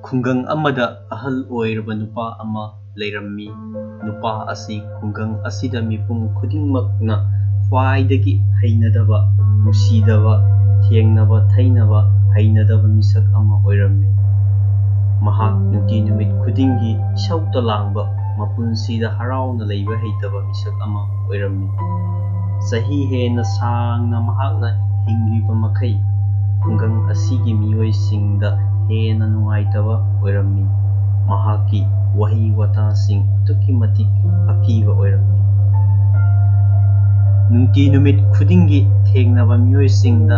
Khung-gang amada ahal oiraba nupa amma leirami. Nupa asi khung-gang asida meepum khudingmak na khwaidagi heinadaba, nungsidaba, thengnaba, theinaba, heinadaba misak amma oirammi. Mahak Nungti numit khudinggi esauda langba, mapunsi da haraona leiba heitaba misak amma oirammi. Chahi henna sangna mahakna hingliba makai khung-gang asigi miyoisingda henna nungaitaba oirammi. Mahaki wahi watasing aduki matik akiba oirammi. Nungti numit khudinggi thengnaba miyoisingda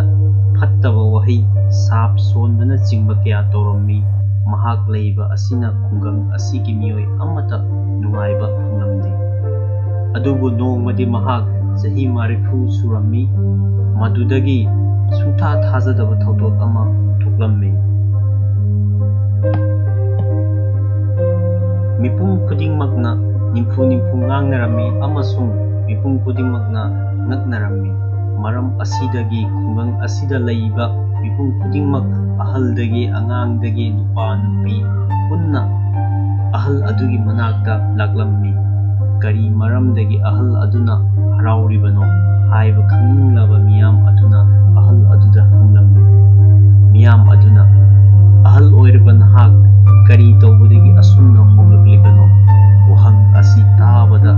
fattaba wahi shap-sonbanachingba kaya taurammi. Mahak leiba asina khung-gang asigi miyoi amata nungaiba phanglamde. Adubu nongmadi mahak Chahi 60 surammi. Madudagi sungtha thajadaba thautok ama thoklammi. Meepum khudingmakna nimfu ngangnarami amasung meepum khudingmakna ngaknarami. Maram asidagi khung-gang asida leiba meepum khudingmak ahaldagi angangdagi nupa nupi punna ahal adugi manakta laklammi. Kari maramdagi ahal aduna harauribano haiba khanginglaba miyam aduna ahal aduda hanglammi. Miyam aduna ahal oiraba nahak kari taubudagi asumna hongaklibano. Wahang asi tabada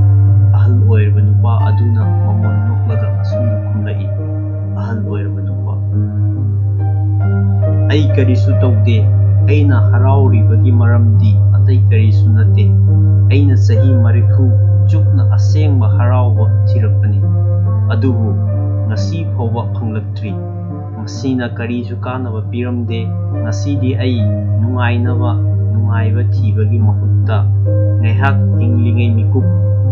ahal oiraba nupa aduna mamon noklaga asumna kumlai. Ahal oiraba nupa ai karisu taude, aina harauribagi maramdi atai karisu nate. Aina Chahi 60 chupna asengba harauba thirakpani. Adubu ngasi phauba phanglaktri. Masina karisu kanaba piramde. Ngasidi ai nungaiba thibagi mahutta ngaihak hinglingay mikup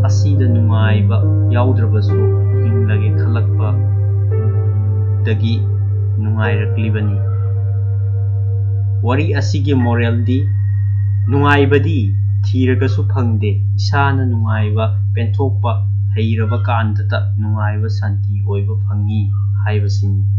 asida nungaiba yaudrabasu hinglage khalakpa dagi nungairakliبani. Wari asigi moraldi nungaibadi thiragasu phangde, isana nungaiba penthokpa heiraba kandata nungaiba santi oiba phangi haibasini.